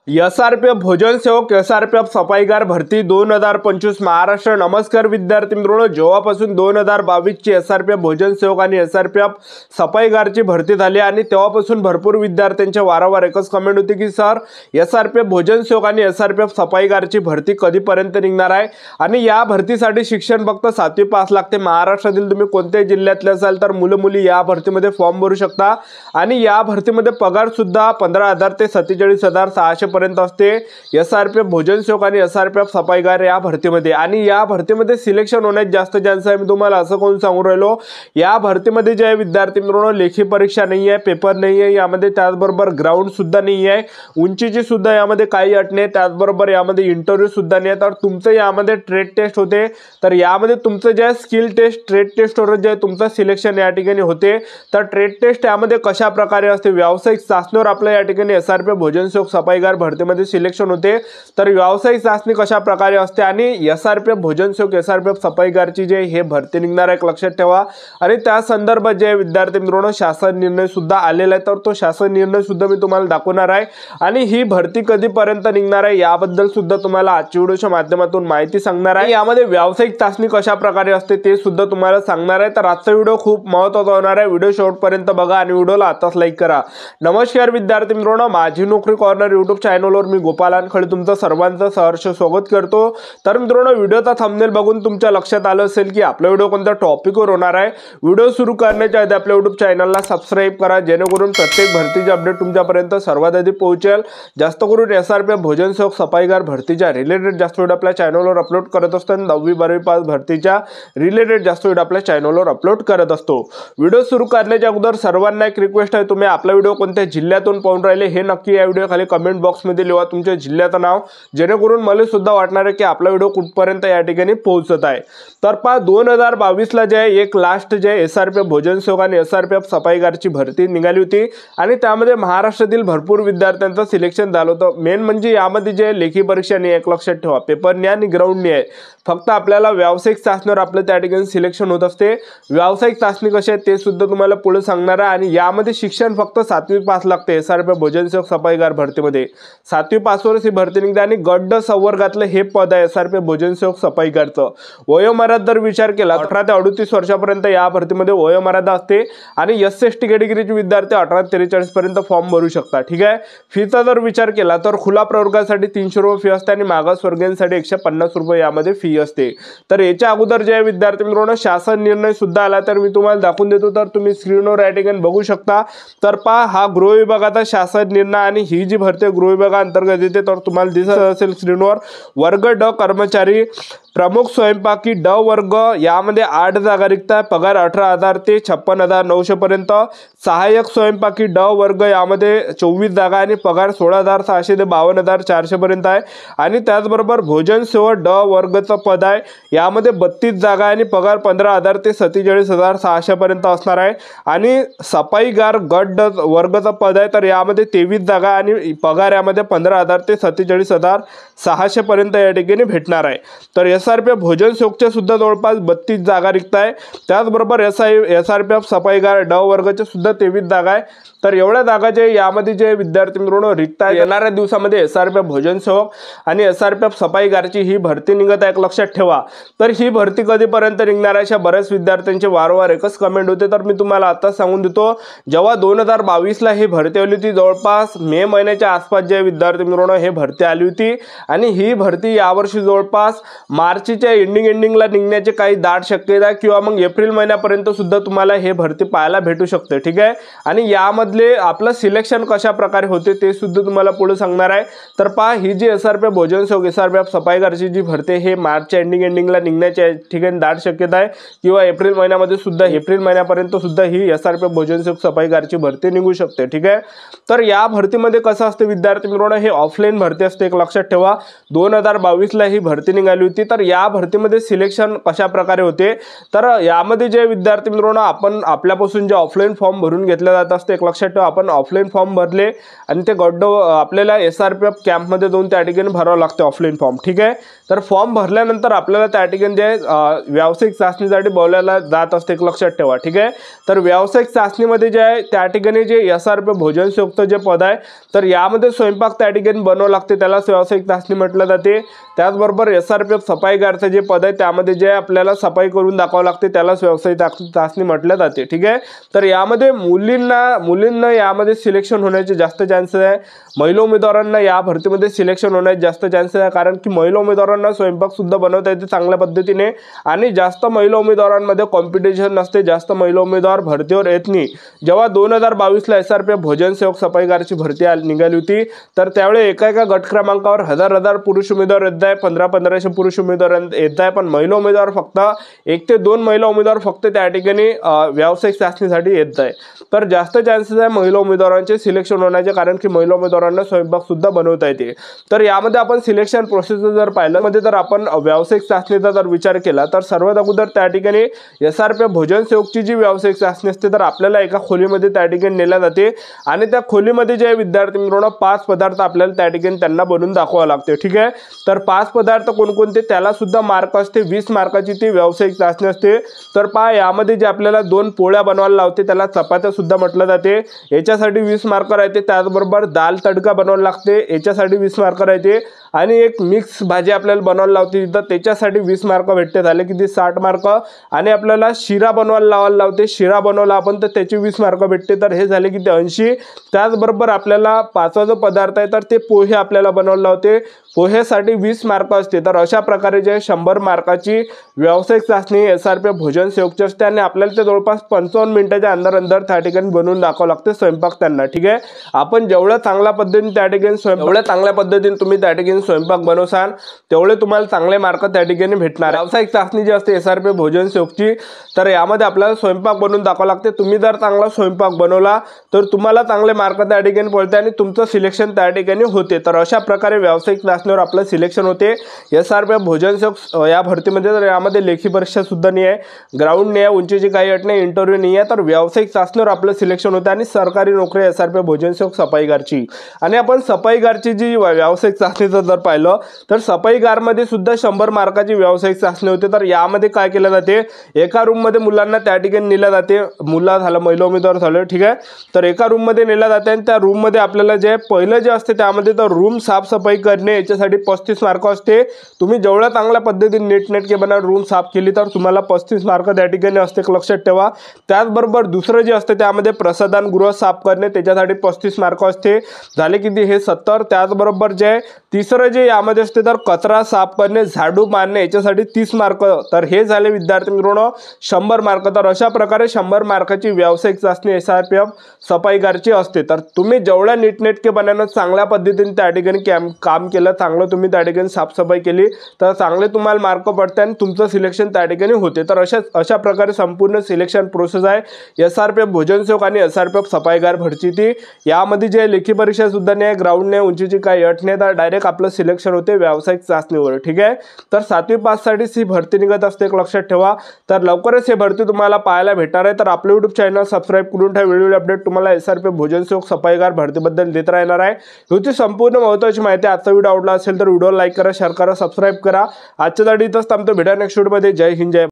SRPF भोजन सेवक SRPF सफाईगार भरती 2025 महाराष्ट्र। नमस्कार विद्यार्थी मित्रांनो, जेव्हापासून 2022 ची एसआरपीएफ भोजन सेवक आणि एसआरपीएफ सफाईगारची भरती झाली आणि तेव्हापासून भरपूर विद्यार्थ्यांच्या वारंवार एकच कमेंट होती की सर एसआरपीएफ भोजन सेवक आणि एसआरपीएफ सफाईगारची भरती कधीपर्यंत निघणार आहे आणि या भरतीसाठी शिक्षण फक्त 7वी पास लागते। महाराष्ट्रातील तुम्ही कोणत्याही जिल्ह्यातले असाल तर मुलं मुली या भरतीमध्ये फॉर्म भरू शकता आणि या भरतीमध्ये पगार सुद्धा 15,000 ते 47,600 पर्यंत असते एसआरपीएफ भोजन सेवक आणि एसआरपीएफ सफाईगार या भरतीमध्ये। आणि या भरतीमध्ये सिलेक्शन होण्याचे जास्त चान्स आहे। मी तुम्हाला असं कोण सांगू राहिलो, या भरतीमध्ये जे विद्यार्थी मित्रांनो लेखी परीक्षा नाही आहे, पेपर नाही आहे यामध्ये, त्याचबरोबर ग्राउंड सुद्धा नाही आहे, उंचीची सुद्धा यामध्ये काही अट नाही, त्याचबरोबर यामध्ये इंटरव्ह्यू सुद्धा नाही आहे। तर तुमचं यामध्ये ट्रेड टेस्ट होते, तर यामध्ये तुमचं जे स्किल टेस्ट ट्रेड टेस्टवर जे तुमचं सिलेक्शन या ठिकाणी होते। तर ट्रेड टेस्ट यामध्ये कशा प्रकारे असते, व्यावसायिक चाचणीवर आपल्या या ठिकाणी एसआरपीएफ भोजन सेवक सफाईगार भरतीमध्ये सिलेक्शन होते। तर व्यावसायिक चाचणी कशा प्रकारे असते आणि एसआरपीएफ भोजन सेवक एसआरपीएफ सफाईगारची जे हे भरती निघणार आहे लक्षात ठेवा। आणि त्या संदर्भात जे विद्यार्थी मित्रांनो शासन निर्णय सुद्धा आलेला आहे, तर तो शासन निर्णय सुद्धा मी तुम्हाला दाखवणार आहे आणि ही भरती कधीपर्यंत निघणार आहे याबद्दल सुद्धा तुम्हाला आजच्या व्हिडिओच्या माध्यमातून माहिती सांगणार आहे। यामध्ये व्यावसायिक चाचणी कशा प्रकारे असते ते सुद्धा तुम्हाला सांगणार आहे। तर आजचा व्हिडिओ खूप महत्त्वाचा होणार आहे, व्हिडिओ शेवटपर्यंत बघा आणि व्हिडिओला आताच लाईक करा। नमस्कार विद्यार्थी मित्रांनो, माझी नोकरी कॉर्नर यूट्यूब चॅनलवर मी गोपाल अनखळे तुमचं सर्वांचं सहर्ष स्वागत करतो। तर मित्रांनो, व्हिडिओचा थंबनेल बघून तुमच्या लक्षात आलं असेल की आपला व्हिडिओ कोणत्या टॉपिकवर होणार आहे। व्हिडिओ सुरू करण्याच्या आधी आपल्या यूट्यूब चॅनलला सबस्क्राईब करा, जेणेकरून प्रत्येक भरतीचे अपडेट तुमच्यापर्यंत सर्वात आधी पोहोचेल। जास्त करून एसआरपीएफ भोजन सेवक सफाईगार भरतीच्या रिलेटेड जास्त व्हिडिओ आपल्या चॅनलवर अपलोड करत असतो आणि 10वी 12वी पास भरतीच्या रिलेटेड जास्त व्हिडिओ आपल्या चॅनलवर अपलोड करत असतो। व्हिडिओ सुरू करण्याच्या अगोदर सर्वांना एक रिक्वेस्ट आहे, तुम्ही आपला व्हिडिओ कोणत्या जिल्ह्यातून पाहून राहिले हे नक्की या व्हिडिओ खाली कमेंट बॉक्समध्ये लिहा तुमच्या जिल्ह्याचं नाव, जेणेकरून मला सुद्धा वाटणार आहे की आपला व्हिडिओ कुठपर्यंत या ठिकाणी पोहोचत आहे। तर पहा 2022 ला जे एक लास्ट जे एसआरपीएफ भोजन सेवक आणि एसआरपीएफ सफाईगारची भरती निघाली होती आणि त्यामध्ये महाराष्ट्रातील भरपूर विद्यार्थ्यांचं सिलेक्शन झालं होतं। मेन म्हणजे यामध्ये जे लेखी परीक्षा नाही एक लक्षात ठेवा, पेपर नाही आणि ग्राउंड नाही आहे, फक्त आपल्याला व्यावसायिक चाचणीवर आपलं त्या ठिकाणी सिलेक्शन होत असते। व्यावसायिक चाचणी कशी आहे ते सुद्धा तुम्हाला पुढे सांगणार आहे आणि यामध्ये शिक्षण फक्त 7वी पास लागते एसआरपीएफ भोजन सेवक सफाईगार भरतीमध्ये। 7वी पासवरच ही भरती निघते आणि गट संवर्गातलं हे पद आहे एसआरपीएफ भोजन सेवक सफाईगारचं। वयोमर्यादा जर विचार केला 18 ते 38 वर्षापर्यंत या भरतीमध्ये वयोमर्यादा असते आणि एससी कॅटेगरीचे विद्यार्थी 18 ते 43 पर्यंत फॉर्म भरू शकतात। ठीक आहे, फीचा जर विचार केला तर खुला प्रवर्गासाठी 300 रुपये फी असते आणि मागासवर्गीयांसाठी 150 रुपये यामध्ये फी असते। तर याच्या अगोदर जे विद्यार्थी मित्रांनो शासन निर्णय सुद्धा आला, तर मी तुम्हाला दाखवून देतो, तर तुम्ही स्क्रीनवर या ठिकाणी बघू शकता। तर पहा हा गृह विभागाचा शासन निर्णय आणि ही जी भरती गृह विभागाअंतर्गत येते, तर तुम्हाला दिसत असेल स्क्रीनवर वर्ग ड कर्मचारी प्रमुख स्वयंपाकी ड वर्ग यामध्ये 8 जागा रिक्त आहे, पगार 18,000 ते 56,900 पर्यंत। सहाय्यक स्वयंपाकी ड वर्ग यामध्ये 24 जागा आणि पगार 16,600 ते 52,400 पर्यंत आहे। आणि त्याचबरोबर भोजन सेवक ड वर्गचं पद आहे, यामध्ये 32 जागा आणि पगार 15,000 ते 47,600 पर्यंत असणार आहे। आणि सफाईगार गट ड वर्गचं पद आहे, तर यामध्ये 23 जागा आणि पगार यामध्ये 15,000 ते 47,600 पर्यंत या ठिकाणी भेटणार आहे। तर एसआरपीएफ भोजन सेवकच्या सुद्धा जवळपास 32 जागा रिक्त आहे, त्याचबरोबर एसआरपीएफ सफाईगार ड वर्गाच्या सुद्धा 23 जागा आहे। तर एवढ्या जागा जे यामध्ये जे विद्यार्थी मित्रांनो रिक्त आहे, येणाऱ्या दिवसामध्ये एसआरपीएफ भोजन सेवक आणि एसआरपीएफ सफाईगारची ही भरती निघत आहे लक्षात ठेवा। तर ही भरती कधीपर्यंत निघणार आहे अशा बऱ्याच विद्यार्थ्यांचे वारंवार एकच कमेंट होते, तर मी तुम्हाला आता सांगून देतो। जेव्हा 2022 ला ही भरती आली होती, जवळपास मे महिन्याच्या आसपास जे विद्यार्थी मित्रांनो हे भरती आली होती आणि ही भरती यावर्षी जवळपास मार्चच्या एंडिंगला निघण्याची काही दाट शक्यता आहे किंवा मग एप्रिल महिन्यापर्यंत सुद्धा तुम्हाला हे भरती पाहायला भेटू शकते। ठीक आहे, आणि यामधले आपलं सिलेक्शन कशा प्रकारे होते ते सुद्धा तुम्हाला पुढे सांगणार आहे। तर पहा ही जी एसआरपीएफ भोजन सेवक एसआरपीएफ सफाईगारची जी भरती हे मार्चच्या एंडिंगला निघण्याची ठिकाणी दाट शक्यता आहे किंवा एप्रिल महिन्यामध्ये सुद्धा एप्रिल महिन्यापर्यंत सुद्धा ही एसआरपीएफ भोजन सेवक सफाईगारची भरती निघू शकते। ठीक आहे, तर या भरतीमध्ये कसं असते विद्यार्थी मित्रांनो, हे ऑफलाईन भरती असते एक लक्षात ठेवा। 2022 ला ही भरती निघाली होती, तर या भरतीमध्ये सिलेक्शन कशा प्रकारे होते, तर यामध्ये जे विद्यार्थी मित्रांनो आपण आपल्यापासून जे ऑफलाईन फॉर्म भरून घेतले जात असते एक लक्षात लक्षात ठेवा, आपण ऑफलाईन फॉर्म भरले आणि ते गड्ड आपल्याला SRPF कॅम्पमध्ये जाऊन त्या ठिकाणी भरावं लागते ऑफलाईन फॉर्म, ठीक आहे। तर फॉर्म भरल्यानंतर आपल्याला त्या ठिकाणी जे व्यावसायिक चाचणीसाठी बोलायला जात असते, एक लक्षात ठेवा, ठीक आहे। तर व्यावसायिक चाचणीमध्ये जे आहे त्या ठिकाणी जे SRPF भोजन सेवकचं जे पद आहे, तर यामध्ये स्वयंपाक त्या ठिकाणी बनवावं लागते, त्यालाच व्यावसायिक चाचणी म्हटलं जाते। त्याचबरोबर SRPF सफाईगारचं जे पद आहे त्यामध्ये जे आपल्याला सफाई करून दाखवावं लागते, त्यालाच व्यावसायिक चाचणी म्हटलं जाते, ठीक आहे। तर यामध्ये मुलींना यामध्ये सिलेक्शन होण्याचे जास्त चान्सेस आहे, महिला उमेदवारांना या भरतीमध्ये सिलेक्शन होण्याचे जास्त चान्सेस आहे, कारण की महिला उमेदवारांना स्वयंपाक सुद्धा बनवता येते चांगल्या पद्धतीने आणि जास्त महिला उमेदवारांमध्ये कॉम्पिटिशन नसते, जास्त महिला उमेदवार भरतीवर येत नाही। जेव्हा 2022 ला SRPF भोजन सेवक सफाईगारची भरती निघाली होती, तर त्यावेळी एका गट क्रमांकावर हजार पुरुष उमेदवार येत आहे, 1500 पुरुष उमेदवार येत आहे, पण महिला उमेदवार फक्त 1 ते 2 महिला उमेदवार फक्त त्या ठिकाणी व्यावसायिक चाचणीसाठी येत आहे। तर जास्त चान्सेस आहे महिला उमेदवारांचे सिलेक्शन होण्याचे, कारण की महिला उमेदवारांना स्वयंपाक सुद्धा बनवता येते। तर यामध्ये आपण सिलेक्शन प्रोसेस जर पाहिलं मध्ये तर आपण व्यावसायिक चाचणीचा जर विचार केला तर सर्वात अगोदर त्या ठिकाणी SRPF भोजन सेवकची जी व्यावसायिक चाचणी असते, तर आपल्याला एका खोलीमध्ये त्या ठिकाणी नेल्या जाते आणि त्या खोलीमध्ये जे विद्यार्थी मित्रांनो 5 पदार्थ आपल्याला त्या ठिकाणी त्यांना बनवून दाखवावं लागते, ठीक आहे। तर 5 पदार्थ कोणकोणते त्याला सुद्धा मार्क असते, 20 मार्काची ती व्यावसायिक चाचणी असते। तर पहा यामध्ये जे आपल्याला 2 पोळ्या बनवायला लावते त्याला चपात्या सुद्धा म्हटलं जाते, याच्यासाठी 20 मार्क राहते। त्याचबरोबर दाल तडका बनवायला लागते, याच्यासाठी 20 मार्क राहते आणि एक मिक्स भाजी आपल्याला बनवायला लावते तिथं, त्याच्यासाठी 20 मार्क भेटते, झाले किती 60 मार्क। आणि आपल्याला शिरा बनवायला लावते, शिरा बनवला आपण तर त्याचे 20 मार्क भेटते, तर हे झाले किती 80। त्याचबरोबर आपल्याला 5वा जो पदार्थ आहे तर ते पोहे आपल्याला बनवायला लावते, पोहेसाठी 20 मार्क असते। तर अशा प्रकारे जे 100 मार्काची व्यावसायिक चाचणी SRPF भोजन सेवकची असते आणि आपल्याला ते जवळपास 55 मिनिटाच्या अंदर त्या ठिकाणी बनवून दाखवावं लागते स्वयंपाक त्यांना, ठीक आहे। आपण जेवढ्या चांगल्या पद्धतीने त्या ठिकाणी तुम्ही त्या ठिकाणी स्वयंपाक बनवसाल तेवढे तुम्हाला चांगले मार्क त्या ठिकाणी भेटणार। व्यावसायिक चाचणी जी असते SRPF भोजन सेवकची, तर यामध्ये आपल्याला स्वयंपाक बनवून दाखवावं लागते। तुम्ही जर चांगला स्वयंपाक बनवला तर तुम्हाला चांगले मार्क त्या ठिकाणी पडते आणि तुमचं सिलेक्शन त्या ठिकाणी होते। तर अशा प्रकारे व्यावसायिक चाचणीवर आपलं सिलेक्शन होते SRPF भोजन सेवक या भरतीमध्ये। तर यामध्ये लेखी परीक्षा सुद्धा नाही आहे, ग्राउंड नाही आहे, उंचीची काही अट नाही, इंटरव्ह्यू नाही आहे, तर व्यावसायिक चाचणीवर आपलं सिलेक्शन होते आणि सरकारी नोकरी SRPF भोजन सेवक सफाईगारची। आणि आपण सफाईगारची जी व्यावसायिक चाचणीचं जर पाहिलं तर सफाईगारमध्ये सुद्धा 100 मार्काची व्यावसायिक चाचणी होते। तर यामध्ये काय केलं जाते, एका रूममध्ये मुलांना त्या ठिकाणी नेलं जाते, मुलं झालं महिला उमेदवार झालं, ठीक आहे। तर एका रूममध्ये नेलं जाते आणि त्या रूममध्ये आपल्याला जे पहिलं जे असते त्यामध्ये तर रूम साफसफाई करणे याच्यासाठी 35 मार्क असते। तुम्ही जेवढ्या चांगल्या पद्धतीने नीटनेटके बनवून रूम साफ केली तर तुम्हाला 35 मार्क त्या ठिकाणी असते, लक्षात ठेवा। त्याचबरोबर दुसरं जे असते त्यामध्ये प्रसाधन गृह साफ करणे त्याच्यासाठी 35 मार्क असते, झाले किती हे 70। त्याचबरोबर जे तिसरं जे यामध्ये असते तर कचरा साफ करणे झाडू मारणे याच्यासाठी 30 मार्क, तर हे झाले विद्यार्थी मित्रांनो 100 मार्क। तर अशा प्रकारे 100 मार्काची व्यावसायिक चाचणी SRPF सफाईगारची असते। तर तुम्ही जेवढ्या नीटनेटके बनवून चांगल्या पद्धतीने त्या ठिकाणी काम केलं, चांगलं तुम्ही त्या ठिकाणी साफसफाई केली तर चांगले तुम्हाला मार्क पडते आणि तुमचं सिलेक्शन त्या ठिकाणी होते। तर अशा प्रकारे संपूर्ण सिलेक्शन प्रोसेस आहे SRPF भोजन सेवक आणि SRPF सफाईगार भरतीची। यामध्ये जे लेखी परीक्षा सुद्धा नाही, ग्राउंड नाही, उंचीची काही अट नाही, तर डायरेक्ट आपलं सिलेक्शन होते व्यावसायिक चाचणीवर, ठीक आहे। तर 7वी पास साठी ही भरती निघत असते, एक लक्षात ठेवा। तर लवकरच हे भरती तुम्हाला पाहायला भेटणार आहे। तर आपलं YouTube चॅनल सबस्क्राईब करून ठेवा, व्हिडिओ अपडेट तुम्हाला SRPF भोजन सेवक सफाईगार भरतीबद्दल देत राहणार आहे। होती संपूर्ण महत्त्वाची माहिती। आजचा व्हिडिओ आवडला असेल तर व्हिडिओ लाईक करा, शेअर करा, सबस्क्राईब करा। आजच्या साठी इथंच थांबतो, भेटा नेक्स्ट व्हिडिओमध्ये। जय हिंद, जय